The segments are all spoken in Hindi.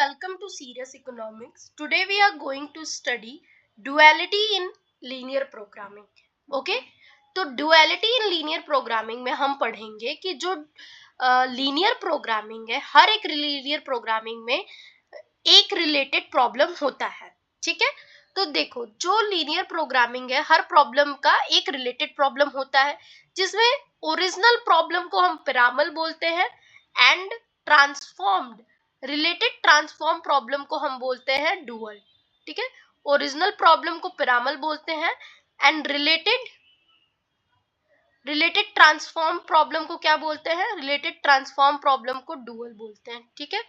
welcome to Serious Economics. Today we are going to study duality in linear programming. Okay? तो duality in linear programming में हम पढ़ेंगे कि जो linear programming है, हर एक linear programming में एक related problem होता है. ठीक है? तो देखो, जो linear programming है, हर problem का एक related problem होता है, जिसमें original problem को हम pyramidal बोलते हैं and transformed related transform problem को हम बोलते हैं डुअल. ठीक है, ओरिजिनल प्रॉब्लम को पिरामल बोलते हैं एंड रिलेटेड ट्रांसफॉर्म प्रॉब्लम को क्या बोलते हैं? रिलेटेड ट्रांसफॉर्म प्रॉब्लम को डुअल बोलते हैं. ठीक है,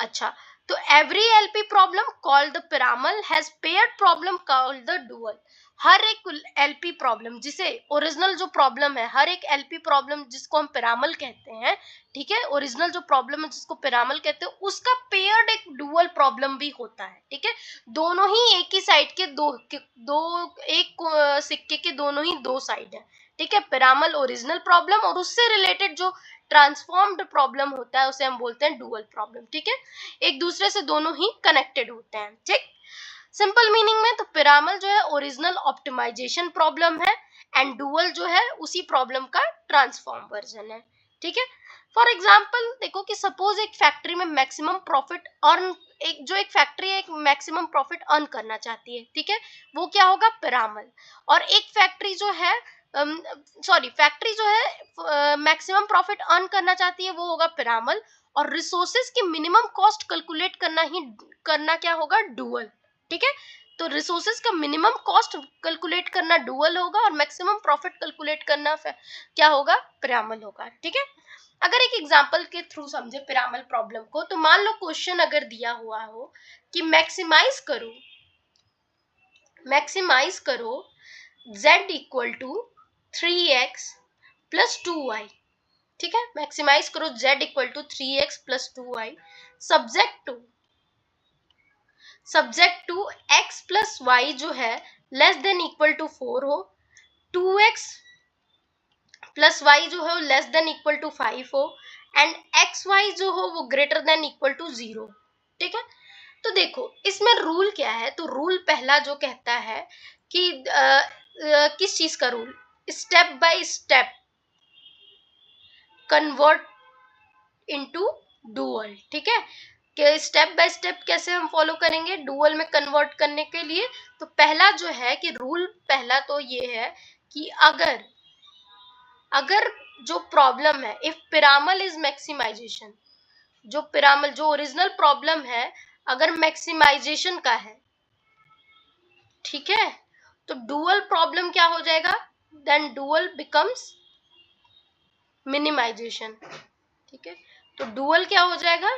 अच्छा, तो every LP problem called the primal has paired problem called the dual. हर एक एलपी प्रॉब्लम, जिसे ओरिजिनल जो प्रॉब्लम है, हर एक एलपी प्रॉब्लम जिसको हम पिरामल कहते हैं, ठीक है, ओरिजिनल जो प्रॉब्लम है जिसको पिरामल कहते हैं, उसका पेयर्ड एक डुअल प्रॉब्लम भी होता है. ठीक है, दोनों ही एक ही साइड के एक सिक्के के दोनों ही दो साइड है. ठीक है, पिरामल ओरिजिनल प्रॉब्लम और उससे रिलेटेड जो ट्रांसफॉर्म्ड प्रॉब्लम होता है उसे हम बोलते हैं डुअल प्रॉब्लम. ठीक है, एक दूसरे से दोनों ही कनेक्टेड होते हैं. ठीक, सिंपल मीनिंग में तो पिरामल जो है ओरिजिनल ऑप्टिमाइजेशन प्रॉब्लम है एंड डुअल जो है उसी प्रॉब्लम का ट्रांसफॉर्म वर्जन है. ठीक है, फॉर एग्जाम्पल देखो कि सपोज एक फैक्ट्री में मैक्सिमम प्रॉफिट अर्न, एक फैक्ट्री एक मैक्सिमम प्रॉफिट अर्न करना चाहती है. ठीक है, वो क्या होगा? पिरामल. और एक फैक्ट्री जो है फैक्ट्री जो है मैक्सिमम प्रॉफिट अर्न करना चाहती है, वो होगा पिरामल. और रिसोर्सेज की मिनिमम कॉस्ट कैलकुलेट करना क्या होगा? डुअल. ठीक है, तो रिसोर्सेज का मिनिमम कॉस्ट कैलकुलेट करना डुअल होगा और मैक्सिमम प्रॉफिट कैलकुलेट करना क्या होगा? पिरामल होगा. ठीक है, अगर एक एग्जांपल के थ्रू समझे पिरामल प्रॉब्लम को, तो मान लो क्वेश्चन अगर दिया हुआ हो कि मैक्सिमाइज करो z equal to 3x plus 2y. ठीक है, मैक्सिमाइज करो z equal to 3x plus 2y subject to x plus y जो है लेस देन इक्वल टू 4 हो, 2x प्लस y जो है लेस देन इक्वल टू 5 हो एंड xy जो हो वो ग्रेटर देन इक्वल टू 0. ठीक है, तो देखो इसमें रूल क्या है? तो रूल पहला जो कहता है कि किस चीज का rule? Step by step convert into dual. ठीक है, कि स्टेप बाय स्टेप कैसे हम फॉलो करेंगे डुअल में कन्वर्ट करने के लिए? तो पहला जो है कि रूल पहला तो ये है कि अगर जो प्रॉब्लम है, इफ पिरामल इज मैक्सिमाइजेशन, जो ओरिजिनल प्रॉब्लम है अगर मैक्सिमाइजेशन का है, ठीक है, तो डुअल प्रॉब्लम क्या हो जाएगा? Then dual becomes minimisation. ठीक है, तो डुअल क्या हो जाएगा?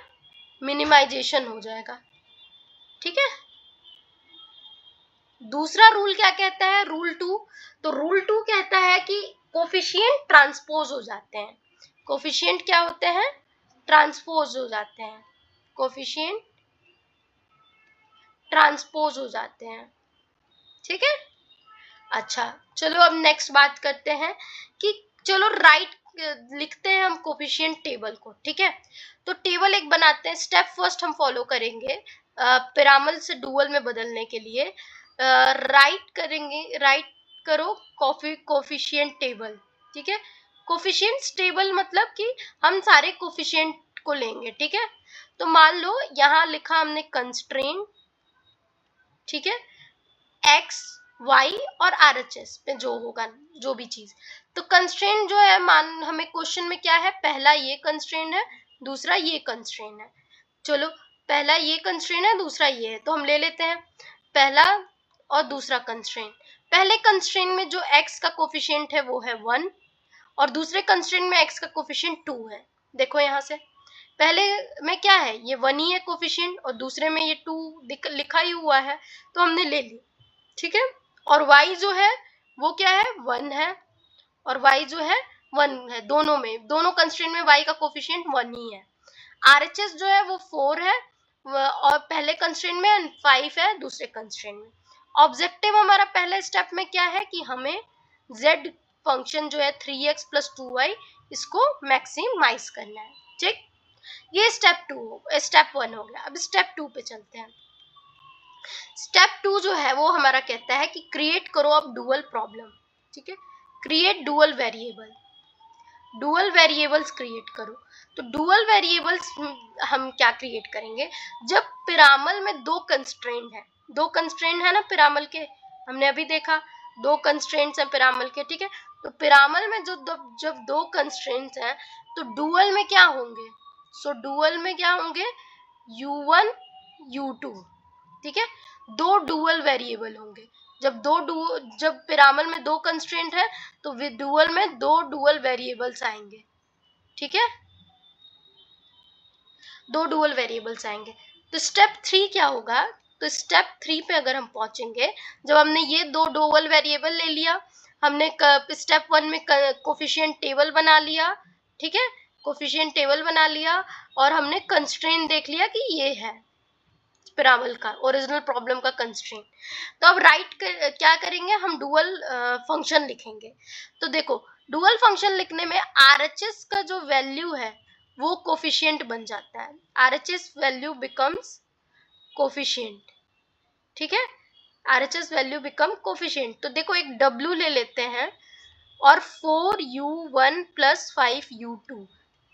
मिनिमाइजेशन हो जाएगा. ठीक है, दूसरा रूल क्या कहता है? रूल 2. तो रूल 2 कहता है कि कोफिशिएंट ट्रांसपोज हो जाते हैं. कोफिशिएंट क्या होते हैं? ट्रांसपोज हो जाते हैं. कोफिशिएंट ट्रांसपोज हो जाते हैं. ठीक है, अच्छा, चलो अब नेक्स्ट बात करते हैं कि चलो लिखते हैं हम कोफिशिएंट टेबल को. ठीक है, तो टेबल एक बनाते हैं. स्टेप फर्स्ट हम फॉलो करेंगे पिरामल से डुअल में बदलने के लिए. राइट करो कोफिशिएंट टेबल. ठीक है, कोफिशिएंट टेबल मतलब कि हम सारे कोफिशिएंट को लेंगे. ठीक है, तो मान लो यहाँ लिखा हमने कंस्ट्रेंट. ठीक है, x y और RHS पे जो होगा जो भी चीज. तो कंस्ट्रेंट जो है, मान हमें क्वेश्चन में क्या है? पहला ये कंस्ट्रेंट है, दूसरा ये कंस्ट्रेंट है. चलो, पहला ये कंस्ट्रेंट है, दूसरा ये है, तो हम ले लेते हैं पहला और दूसरा कंस्ट्रेंट. पहले कंस्ट्रेंट में जो x का कोफिशिएंट है वो है 1 और दूसरे कंस्ट्रेंट में x का कोफिशिएंट 2 है. देखो यहाँ से पहले में क्या है? ये 1 ही है कोफिशिएंट और दूसरे में ये 2 लिखा ही हुआ है, तो हमने ले ली. ठीक है, और y जो है वो क्या है? 1 है और y जो है 1 है. दोनों कंस्ट्रेंट में y का कोफिशिएंट 1 ही है. RHS जो है वो 4 है और पहले कंस्ट्रेंट में 5 है दूसरे कंस्ट्रेंट में. ऑब्जेक्टिव हमारा पहले स्टेप में क्या है कि हमें z फंक्शन जो है 3x प्लस 2y इसको मैक्सिमाइज करना है. ठीक, ये स्टेप 1 हो गया। अब स्टेप 2 पे चलते हैं। स्टेप 2 जो है वो हमारा कहता है कि क्रिएट करो अब डुअल प्रॉब्लम, ठीक है, create dual variable, dual variables create करो। तो डुअल वेरिएबल्स हम क्या क्रिएट करेंगे, जब पिरामल में दो कंस्ट्रेंट है ना पिरामल के, हमने अभी देखा 2 कंस्ट्रेंट्स हैं पिरामल के, ठीक है। तो पिरामल में जब 2 कंस्ट्रेंट्स हैं तो डुअल में क्या होंगे, सो डुअल में क्या होंगे, u1 u2, ठीक है, 2 डुअल वेरिएबल होंगे। जब पिरामल में 2 कंस्ट्रेंट है तो डुअल में 2 डुअल वेरिएबल्स आएंगे, ठीक है, 2 डुअल वेरिएबल्स आएंगे। तो स्टेप 3 क्या होगा, तो स्टेप 3 पे अगर हम पहुंचेंगे, जब हमने ये 2 डुअल वेरिएबल ले लिया, हमने स्टेप 1 में कोफिशिएंट टेबल बना लिया, ठीक है, कोफिशिएंट टेबल बना लिया, और हमने कंस्ट्रेंट देख लिया कि ये है पिरामल का ओरिजिनल प्रॉब्लम का कंस्ट्रेंट। तो अब क्या करेंगे, हम डुअल फंक्शन लिखेंगे। तो देखो डुअल फंक्शन लिखने में आरएचएस का जो वैल्यू है वो कोफिशिएंट बन जाता है, आरएचएस वैल्यू बिकम्स कोफिशिएंट, ठीक है, आरएचएस वैल्यू बिकम कोफिशिएंट। तो देखो एक W ले लेते हैं और 4u1 प्लस 5u2,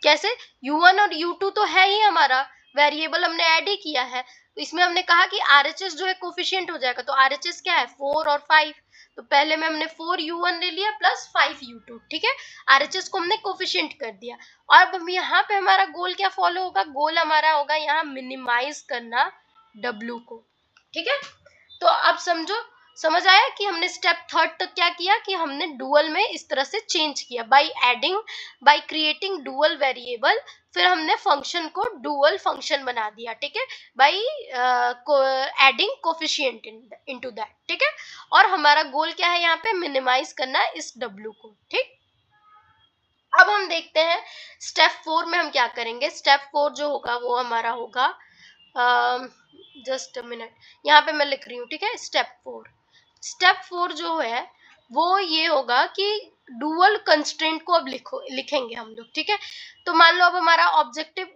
कैसे, u1 और u2 तो है ही हमारा वेरिएबल, हमने ऐड ही किया है, तो इसमें हमने कहा कि आरएचएस जो है कोफिशिएंट हो जाएगा। तो आरएचएस क्या है, 4 और 5, तो पहले में हमने 4u1 ले लिया प्लस 5u2, ठीक है, आरएचएस को हमने कोफिशिएंट कर दिया। और अब यहाँ पे हमारा गोल क्या फॉलो होगा, गोल हमारा होगा यहाँ मिनिमाइज करना W को, ठीक है। तो अब समझ आया कि हमने स्टेप 3 तक क्या किया कि हमने डुअल में इस तरह से चेंज किया, बाय क्रिएटिंग डुअल वेरिएबल, फिर हमने फंक्शन को डुअल फंक्शन बना दिया, ठीक है, by adding coefficient into that, ठीक है। और हमारा गोल क्या है यहाँ पे, मिनिमाइज करना इस W को, ठीक। अब हम देखते हैं स्टेप 4 में हम क्या करेंगे। स्टेप 4 जो होगा वो हमारा होगा, जस्ट अ मिनट, यहाँ पे मैं लिख रही हूँ, ठीक है, स्टेप 4 जो है वो ये होगा कि डुअल कंस्ट्रेंट को अब लिखेंगे हम लोग, ठीक है। तो मान लो अब हमारा ऑब्जेक्टिव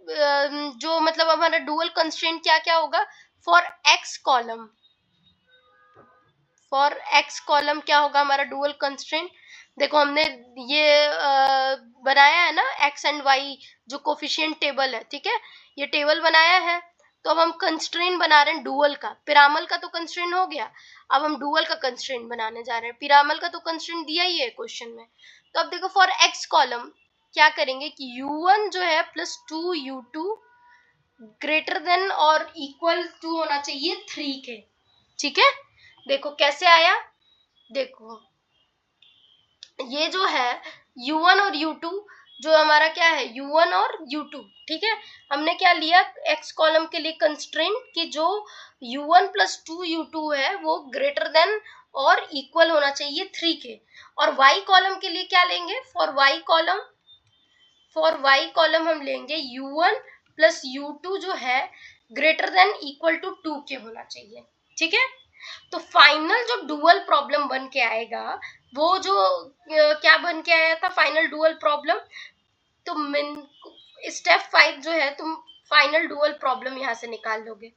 जो मतलब हमारा डुअल कंस्ट्रेंट क्या क्या होगा, फॉर एक्स कॉलम क्या होगा हमारा डुअल कंस्ट्रेंट। देखो हमने ये बनाया है ना एक्स एंड वाई जो कोफिशिएंट टेबल है, ठीक है, ये टेबल बनाया है। तो अब हम कंस्ट्रेंट बना रहे हैं डुअल का, पिरामल का तो कंस्ट्रेंट हो गया, अब हम डुअल का कंस्ट्रेंट बनाने जा रहे हैं। पिरामल का तो कंस्ट्रेंट दिया ही है क्वेश्चन में। तो अब देखो फॉर एक्स कॉलम क्या करेंगे कि u1 जो है प्लस 2u2 ग्रेटर देन और इक्वल टू होना चाहिए 3 के, ठीक है। देखो कैसे आया, देखो ये जो है u1 और u2 जो हमारा क्या है u1 और u2, ठीक है, हमने क्या लिया x कॉलम के लिए कंस्ट्रेंट कि जो u1 प्लस 2u2 है वो ग्रेटर देन और इक्वल होना चाहिए 3 के। और y कॉलम के लिए क्या लेंगे, फॉर y कॉलम हम लेंगे u1 प्लस u2 जो है ग्रेटर देन इक्वल टू 2 के होना चाहिए, ठीक है। तो फाइनल जो डुअल प्रॉब्लम बन के आएगा वो जो क्या बन के आया था फाइनल डुअल प्रॉब्लम, तो स्टेप 5 जो है तुम फाइनल डुअल प्रॉब्लम यहाँ से निकाल लोगे।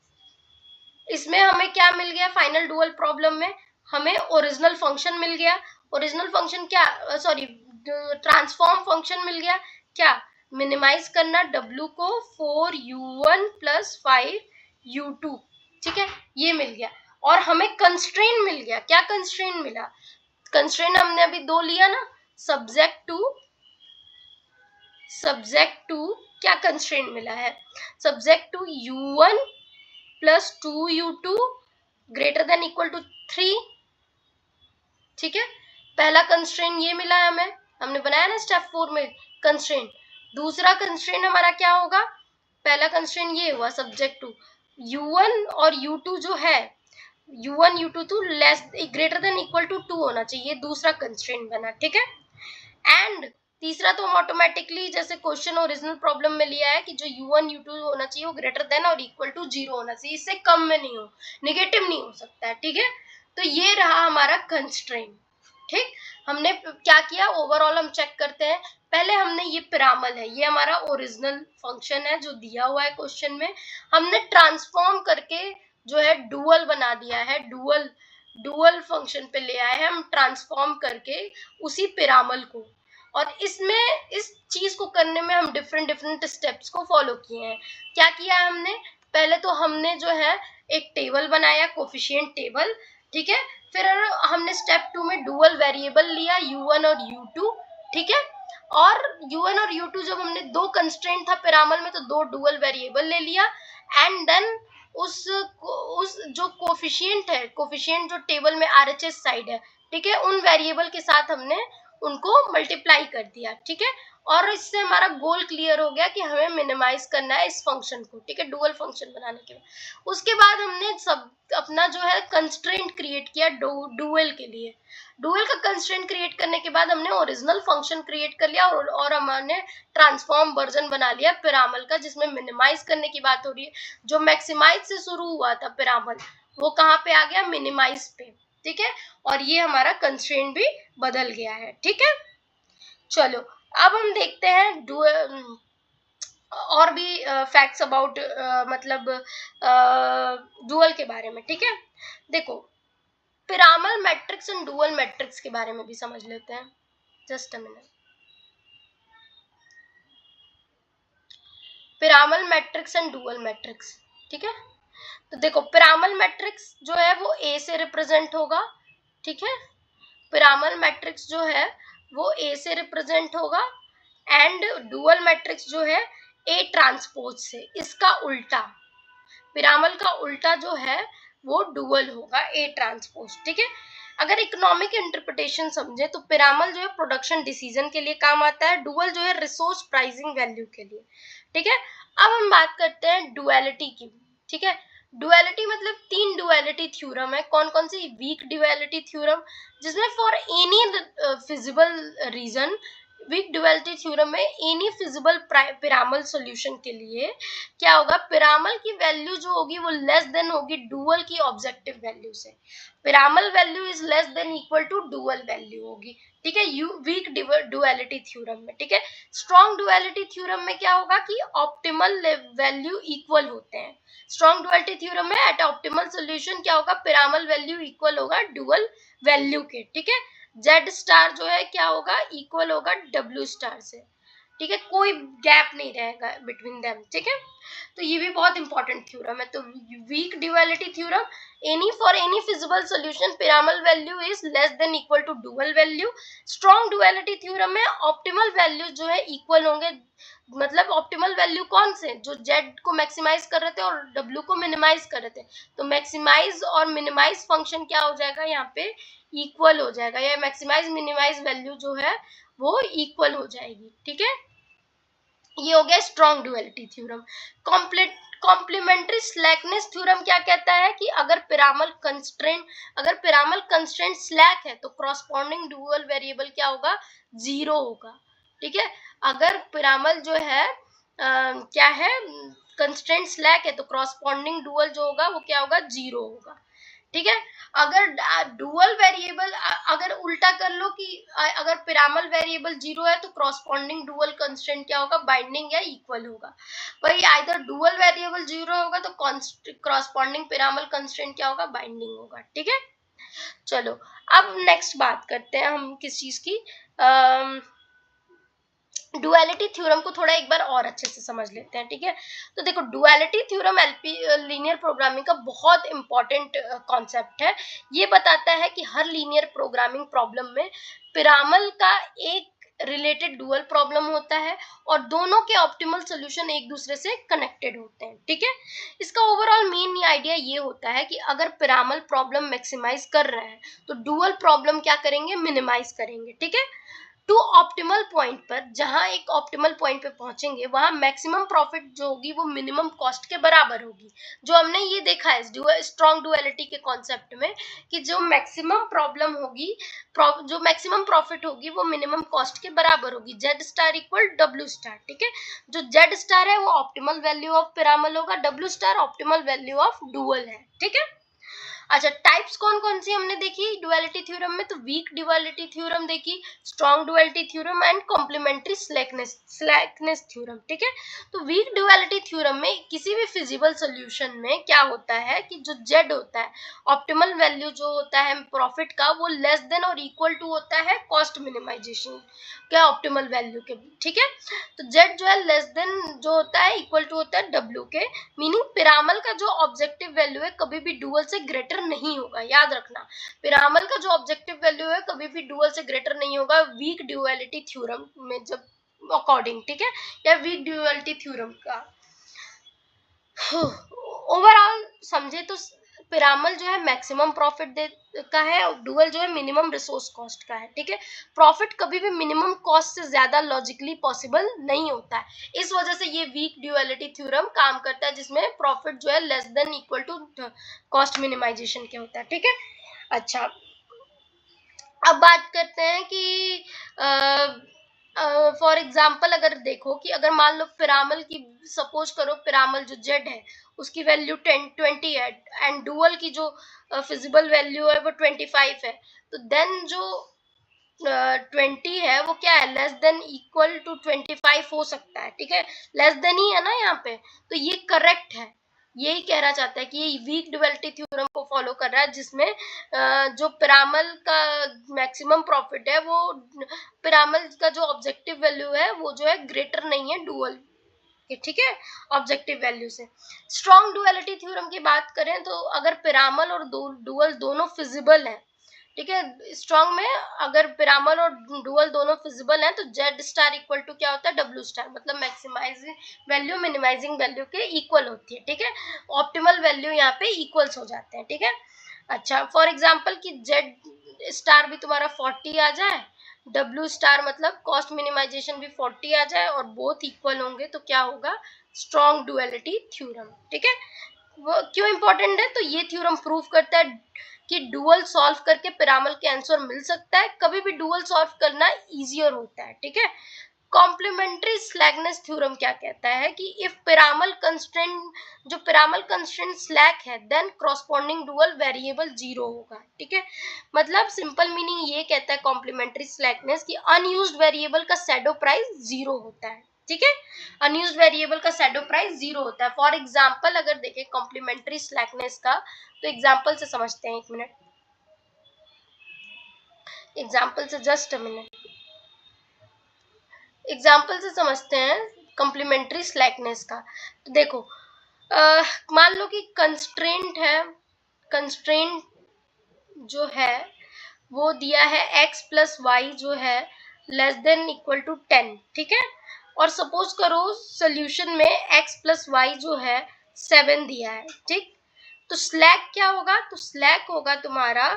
इसमें हमें क्या मिल गया, फाइनल डुअल प्रॉब्लम में हमें ओरिजिनल फंक्शन मिल गया, ओरिजिनल फंक्शन क्या, सॉरी ट्रांसफॉर्म फंक्शन मिल गया, क्या मिनिमाइज करना W को 4u1 प्लस 5u2, ठीक है, ये मिल गया। और हमें कंस्ट्रेंट मिल गया, क्या कंस्ट्रेंट मिला, कंस्ट्रेंट हमने अभी 2 लिया ना, सब्जेक्ट टू क्या कंस्ट्रेंट मिला है, subject to u1 plus 2u2 greater than equal to 3, ठीक है। पहला कंस्ट्रेंट ये मिला है हमें, हमने बनाया ना स्टेप 4 में कंस्ट्रेंट। दूसरा कंस्ट्रेंट हमारा क्या होगा, पहला कंस्ट्रेंट ये हुआ सब्जेक्ट टू u1 और u2 जो है u1 u2 तो less greater than equal to 2 होना चाहिए, दूसरा कंस्ट्रेंट बना, ठीक है। एंड तीसरा तो हम ऑटोमेटिकली जैसे क्वेश्चन ओरिजिनल प्रॉब्लम में लिया है कि जो u1 u2 होना चाहिए वो ग्रेटर देन और इक्वल टू 0 होना चाहिए, इससे कम में नहीं हो, नेगेटिव नहीं हो सकता है, ठीक है। तो ये रहा हमारा कंस्ट्रेंट, ठीक, हमने क्या किया, ओवरऑल हम चेक करते हैं। पहले हमने ये पिरामल है, ये हमारा ओरिजिनल फंक्शन है जो दिया हुआ है क्वेश्चन में, हमने ट्रांसफॉर्म करके जो है डुअल बना दिया है, डुअल फंक्शन पे ले आए हैं हम ट्रांसफॉर्म करके उसी पिरामल को। और इसमें इस चीज को करने में हम डिफरेंट स्टेप्स को फॉलो किए हैं। क्या किया है हमने, पहले तो हमने जो है एक टेबल बनाया, कोफिशिएंट टेबल, ठीक है। फिर हमने स्टेप 2 में डुअल वेरिएबल लिया u1 और u2, ठीक है। और u1 और u2 जब हमने दो कंस्ट्रेंट था पिरामल में तो दो डुअल वेरिएबल ले लिया, एंड देन उस जो कोफिशिएंट जो टेबल में RHS साइड है, ठीक है, उन वेरिएबल के साथ हमने उनको मल्टीप्लाई कर दिया, ठीक है। और इससे हमारा गोल क्लियर हो गया कि हमें मिनिमाइज करना है इस फंक्शन को, ठीक है, डुअल फंक्शन बनाने के लिए। उसके बाद हमने सब अपना जो है कंस्ट्रेंट क्रिएट किया डुअल के लिए। डुअल का कंस्ट्रेंट क्रिएट करने के बाद हमने ओरिजिनल फंक्शन क्रिएट कर लिया और हमने ट्रांसफॉर्म वर्जन बना लिया पिरामल का, जिसमें मिनिमाइज करने की बात हो रही है। जो मैक्सिमाइज से शुरू हुआ था पिरामल, वो कहाँ पे आ गया, मिनिमाइज पे, ठीक है। और ये हमारा कंस्ट्रेंट भी बदल गया है, ठीक है। चलो अब हम देखते हैं और भी फैक्ट्स अबाउट मतलब डुअल के बारे में, ठीक है। देखो, Piramal matrix and dual matrix के बारे में भी समझ लेते हैं, just a minute. Piramal matrix and dual matrix, ठीक है। तो देखो, पिरामल मैट्रिक्स जो है वो A से रिप्रेजेंट होगा, ठीक है। पिरामल मैट्रिक्स जो है वो A से रिप्रेजेंट होगा, एंड डुअल मैट्रिक्स जो है A ट्रांसपोज से, इसका उल्टा, पिरामल का उल्टा जो है वो डुअल होगा, A ट्रांसपोज, ठीक है। अगर इकोनॉमिक इंटरप्रिटेशन समझे तो पिरामल जो है प्रोडक्शन डिसीजन के लिए काम आता है, डुअल जो है रिसोर्स प्राइसिंग वैल्यू के लिए, ठीक है। अब हम बात करते हैं डुअलिटी की, ठीक है। डुअलिटी मतलब तीन डुअलिटी थ्योरम है। कौन कौन सी, वीक डुअलिटी थ्योरम, जिसमें for any feasible region, weak duality theorem में एनी फिजिबल पिरामल सॉल्यूशन के लिए क्या होगा, पिरामल की वैल्यू जो होगी वो लेस देन होगी डुअल की ऑब्जेक्टिव वैल्यू से। Primal value is less than equal to dual value होगी, ठीक है, वीक डुअलिटी थ्योरम में, ठीक है। स्ट्रॉन्ग डुअलिटी थ्योरम में क्या होगा कि ऑप्टिमल वैल्यू इक्वल होते हैं। स्ट्रॉन्ग डुअलिटी थ्योरम में एट ऑप्टिमल सॉल्यूशन क्या होगा, पिरामल वैल्यू इक्वल होगा डुअल वैल्यू के, ठीक है। जेड स्टार जो है क्या होगा, इक्वल होगा डब्ल्यू स्टार से, ठीक है, कोई गैप नहीं रहेगा बिटवीन देम, ठीक है। तो ये भी बहुत इंपॉर्टेंट थ्योरम है। तो weak duality theorem, any for any feasible solution primal value is less than equal to dual value. Strong duality theorem में ऑप्टिमल वैल्यू जो है इक्वल होंगे, मतलब ऑप्टिमल वैल्यू कौन से, जो जेड को मैक्सिमाइज कर रहे थे और डब्ल्यू को मिनिमाइज कर रहे थे, तो मैक्सिमाइज और मिनिमाइज फंक्शन क्या हो जाएगा, यहाँ पे इक्वल हो जाएगा, या मैक्सिमाइज मिनिमाइज वैल्यू जो है वो इक्वल हो जाएगी, ठीक है। ये हो गया strong duality theorem. Complementary slackness theorem क्या कहता है कि अगर पिरामल कंस्ट्रेंट स्लैक है तो क्रॉसपॉन्डिंग डुअल वेरिएबल क्या होगा, 0 होगा, ठीक है। अगर पिरामल जो है क्या है, कंस्ट्रेंट स्लैक है तो क्रॉसपॉन्डिंग डुअल जो होगा वो क्या होगा, 0 होगा, ठीक है। अगर डुअल वेरिएबल, अगर उल्टा कर लो कि अगर पिरामल वेरिएबल 0 है तो क्रॉसपॉन्डिंग डुअल कंस्ट्रेंट क्या होगा, बाइंडिंग या इक्वल होगा। भाई आइदर डुअल वेरिएबल 0 होगा तो क्रॉसपॉन्डिंग पिरामल कंस्ट्रेंट क्या होगा, बाइंडिंग होगा, ठीक है। चलो अब नेक्स्ट बात करते हैं हम किस चीज की, डुअलिटी थ्योरम को थोड़ा एक बार और अच्छे से समझ लेते हैं, ठीक है। तो देखो, डुअलिटी थ्योरम लीनियर प्रोग्रामिंग का बहुत इंपॉर्टेंट कॉन्सेप्ट है। ये बताता है कि हर लीनियर प्रोग्रामिंग प्रॉब्लम में पिरामल का एक रिलेटेड डुअल प्रॉब्लम होता है और दोनों के ऑप्टिमल सॉल्यूशन एक दूसरे से कनेक्टेड होते हैं, ठीक है। इसका ओवरऑल मेन आइडिया ये होता है कि अगर पिरामल प्रॉब्लम मैक्सिमाइज कर रहे हैं तो डुअल प्रॉब्लम क्या करेंगे, मिनिमाइज करेंगे, ठीक है। टू ऑप्टिमल पॉइंट पर, जहां एक ऑप्टिमल पॉइंट पे पहुंचेंगे वहां मैक्सिमम प्रॉफिट जो होगी वो मिनिमम कॉस्ट के बराबर होगी। जो हमने ये देखा है स्ट्रॉन्ग डुअलिटी के कॉन्सेप्ट में कि जो मैक्सिमम प्रॉब्लम होगी, जो मैक्सिमम प्रॉफिट होगी वो मिनिमम कॉस्ट के बराबर होगी, Z star equal W star, ठीक है। जो जेड स्टार है वो ऑप्टिमल वैल्यू ऑफ पिरामल होगा, W star optimal value of dual है, ठीक है। अच्छा, टाइप्स कौन कौन सी हमने देखी डुअलिटी थ्योरम में? तो वीक डुअलिटी थ्योरम देखी, strong duality theorem and complementary slackness theorem, ठीक है। तो वीक डुअलिटी थ्योरम में किसी भी फिजिबल सोल्यूशन में क्या होता है कि जो जेड होता है, ऑप्टिमल वैल्यू जो होता है प्रॉफिट का, वो लेस देन और इक्वल टू होता है कॉस्ट मिनिमाइजेशन क्या ऑप्टिमल वैल्यू के, ठीक है। तो जेड जो है लेस देन जो होता है इक्वल टू होता है डब्ल्यू के, मीनिंग पिरामल का जो ऑब्जेक्टिव वैल्यू है कभी भी डुअल से ग्रेटर नहीं होगा, याद रखना। पिरामल का जो ऑब्जेक्टिव वैल्यू है कभी भी डुअल से ग्रेटर नहीं होगा वीक ड्यूअलिटी थ्योरम में जब अकॉर्डिंग, ठीक है, या वीक ड्यूअलिटी थ्योरम का। ओवरऑल समझे तो पिरामल जो है मैक्सिमम प्रॉफिट का है और डुअल जो है मिनिमम रिसोर्स कॉस्ट का है, ठीक है। प्रॉफिट कभी भी मिनिमम कॉस्ट से ज्यादा लॉजिकली पॉसिबल नहीं होता है, इस वजह से ये वीक ड्यूअलिटी थ्योरम काम करता है, जिसमें प्रॉफिट जो है less than equal to cost minimisation के होता है, ठीक है। अच्छा, अब बात करते हैं कि फॉर एग्जाम्पल अगर देखो कि अगर मान लो पिरामल की, सपोज करो पिरामल जो जेड है उसकी वैल्यू 20 है एंड डुअल की जो फिजिबल वैल्यू है वो 25 है, तो देन जो 20 है वो क्या है, लेस देन इक्वल टू 25 हो सकता है, ठीक है, लेस देन ही है ना यहाँ पे, तो ये करेक्ट है। यही कहना चाहता है कि ये वीक डुअलिटी थ्योरम को फॉलो कर रहा है, जिसमें जो पिरामल का मैक्सिमम प्रॉफिट है वो, पिरामल का जो ऑब्जेक्टिव वैल्यू है वो जो है ग्रेटर नहीं है डुअल, ठीक है, ऑब्जेक्टिव वैल्यू से। स्ट्रॉन्ग डुअलिटी थ्योरम की बात करें तो अगर पिरामल और डुअल दोनों फिजिबल है, ठीक है, स्ट्रॉन्ग में अगर पिरामल और डुअल दोनों फिजिबल हैं तो जेड स्टार इक्वल टू क्या होता है, डब्ल्यू स्टार, मतलब मैक्सिमाइजिंग वैल्यू मिनिमाइजिंग वैल्यू के इक्वल होती है, ठीक है, ऑप्टिमल वैल्यू यहाँ पे इक्वल्स हो जाते हैं, ठीक है। अच्छा, फॉर एग्जाम्पल कि जेड स्टार भी तुम्हारा 40 आ जाए, डब्ल्यू स्टार मतलब कॉस्ट मिनिमाइजेशन भी 40 आ जाए और बोथ इक्वल होंगे, तो क्या होगा, स्ट्रॉन्ग डुअलिटी थ्योरम, ठीक है। वो क्यों इंपॉर्टेंट है, तो ये थ्योरम प्रूव करता है कि डुअल सॉल्व करके पिरामल के आंसर मिल सकता है, कभी भी डुअल सॉल्व करना इजियर होता है, ठीक है। कॉम्प्लीमेंट्री स्लैकनेस थ्योरम क्या कहता है कि इफ पिरामल कंस्ट्रेंट, जो पिरामल कंस्ट्रेंट स्लैक है, देन कॉरस्पॉन्डिंग डुअल वेरिएबल 0 होगा, ठीक है। मतलब सिंपल मीनिंग ये कहता है कॉम्प्लीमेंट्री स्लैकनेस की अनयूज्ड वेरिएबल का शैडो प्राइस 0 होता है, ठीक है, अनयूज्ड वेरिएबल का शैडो प्राइस 0 होता है। फॉर एग्जांपल अगर देखें कॉम्प्लीमेंट्री स्लैकनेस का, तो एग्जांपल से समझते हैं, एक मिनट, एग्जांपल से जस्ट अ मिनट, एग्जांपल से समझते हैं कॉम्प्लीमेंट्री स्लैकनेस का। तो देखो मान लो कि कंस्ट्रेंट है, कंस्ट्रेंट जो है वो दिया है x प्लस वाई जो है लेस देन इक्वल टू 10, ठीक है, और सपोज करो सोल्यूशन में x प्लस वाई जो है 7 दिया है, ठीक। तो स्लैक क्या होगा, तो स्लैक होगा तुम्हारा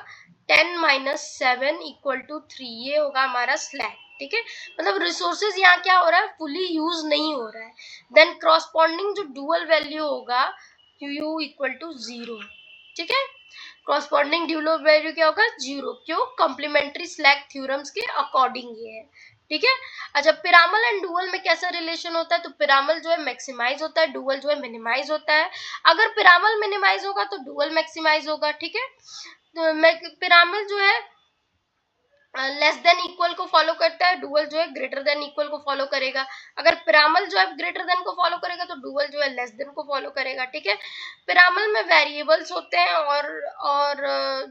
10 माइनस 7 इक्वल टू 3, ये होगा हमारा स्लैक, ठीक है। मतलब रिसोर्सेज यहाँ क्या हो रहा है, फुली यूज नहीं हो रहा है। देन क्रॉसपॉन्डिंग जो डुअल वैल्यू होगा u इक्वल टू 0, ठीक है, कॉरस्पॉन्डिंग ड्यूअल वैल्यू क्या होगा, 0, क्यों, कॉम्प्लीमेंट्री स्लैक थ्योरम्स के अकॉर्डिंग ये है, ठीक है। अच्छा, पिरामल एंड डुअल में कैसा रिलेशन होता है, तो पिरामल जो है मैक्सिमाइज होता है, डुअल जो है मिनिमाइज होता है। अगर पिरामल मिनिमाइज होगा तो डुअल मैक्सिमाइज होगा, ठीक है। तो पिरामल जो है लेस देन इक्वल को फॉलो करता है, डुअल जो है ग्रेटर देन इक्वल को फॉलो करेगा। अगर पिरामल जो है ग्रेटर देन को फॉलो करेगा तो डुअल जो है लेस देन को फॉलो करेगा, ठीक है। पिरामल में वेरिएबल्स होते हैं और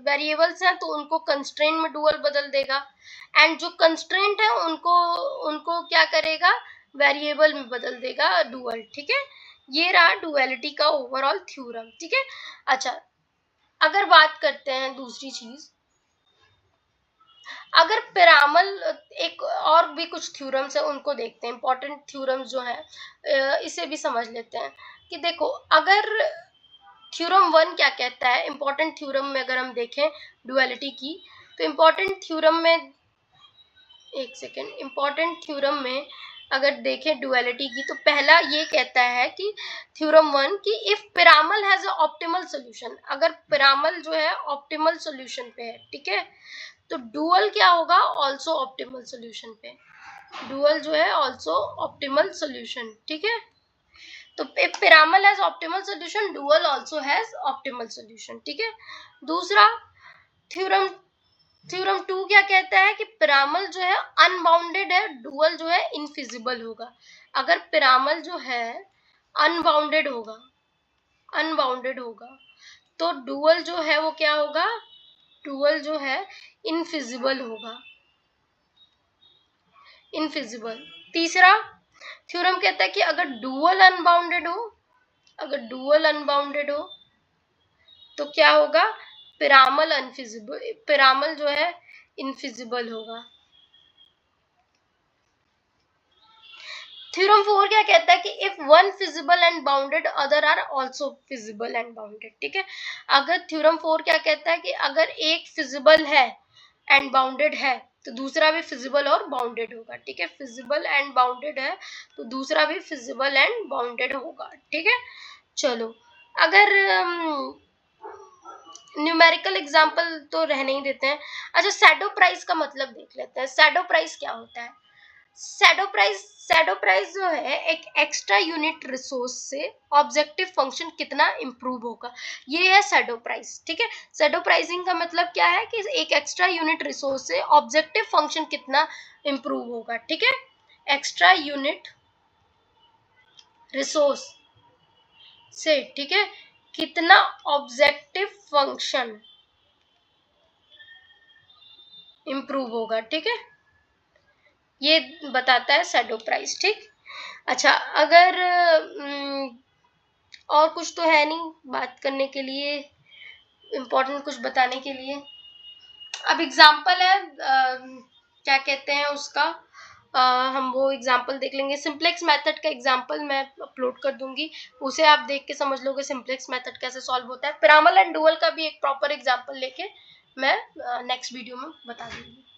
वेरिएबल्स हैं तो उनको कंस्ट्रेंट में डुअल बदल देगा, एंड जो कंस्ट्रेंट है उनको उनको क्या करेगा, वेरिएबल में बदल देगा डुअल, ठीक है। ये रहा डुअलिटी का ओवरऑल थ्योरम, ठीक है। अच्छा, अगर बात करते हैं दूसरी चीज, अगर पिरामल, एक और भी कुछ थ्योरम्स है उनको देखते हैं, इंपॉर्टेंट थ्योरम्स जो है इसे भी समझ लेते हैं कि देखो अगर थ्योरम 1 क्या कहता है, इंपॉर्टेंट थ्योरम में अगर हम देखें डुअलिटी की, तो इंपॉर्टेंट थ्योरम में, एक सेकेंड, इंपॉर्टेंट थ्योरम में अगर देखें डुअलिटी की, तो पहला ये कहता है कि थ्योरम 1 कि if Piramal has a optimal solution, अगर पिरामल जो है ऑप्टिमल सॉल्यूशन पे है, ठीक है, तो डुअल क्या होगा, ऑल्सो ऑप्टिमल सॉल्यूशन पे, डुअल जो है ऑल्सो ऑप्टिमल सॉल्यूशन, ठीक है। तो if pyramid has optimal solution, dual also has optimal solution, ठीक है। दूसरा थ्योरम 2 क्या कहता है कि पिरामल जो है अनबाउंडेड है, डुअल जो है इनफिजिबल होगा। अगर पिरामल जो है अनबाउंडेड होगा तो डुअल जो है वो क्या होगा, डुअल जो है इनफिजिबल होगा, इनफिजिबल। तीसरा थ्योरम कहता है कि अगर डुअल अनबाउंडेड हो तो क्या होगा, पिरामल अनफिजिबल, पिरामल जो है इनफिजिबल होगा। थ्योरम 4 क्या कहता है कि if one feasible and bounded other are also feasible and bounded, ठीक है। अगर थ्योरम 4 क्या कहता है कि अगर एक फिजिबल है एंड बाउंडेड है तो दूसरा भी फिजिबल और बाउंडेड होगा, ठीक है। फिजिबल एंड बाउंडेड है तो दूसरा भी फिजिबल एंड बाउंडेड होगा, ठीक है। चलो, अगर न्यूमेरिकल एग्जांपल तो रहने ही देते हैं। अच्छा, शैडो प्राइस का मतलब देख लेते हैं। शैडो प्राइस क्या होता है? शैडो प्राइस जो है एक एक्स्ट्रा यूनिट रिसोर्स से ऑब्जेक्टिव फंक्शन कितना इंप्रूव होगा, ये है शैडो प्राइस, ठीक है। शैडो प्राइसिंग का मतलब क्या है कि एक एक्स्ट्रा यूनिट रिसोर्स से ऑब्जेक्टिव फंक्शन कितना इंप्रूव होगा, ठीक है। एक्स्ट्रा यूनिट रिसोर्स से, ठीक है, कितना ऑब्जेक्टिव फंक्शन इंप्रूव होगा, ठीक है, ये बताता है शैडो प्राइस, ठीक। अच्छा, अगर और कुछ तो है नहीं बात करने के लिए, इम्पोर्टेंट कुछ बताने के लिए। अब एग्जाम्पल है क्या कहते हैं उसका, हम वो एग्जाम्पल देख लेंगे। सिंप्लेक्स मेथड का एग्जाम्पल मैं अपलोड कर दूंगी, उसे आप देख के समझ लोगे सिंप्लेक्स मेथड कैसे सॉल्व होता है। पिरामल एंड डुअल का भी एक प्रॉपर एग्जाम्पल लेके मैं नेक्स्ट वीडियो में बता दूंगी।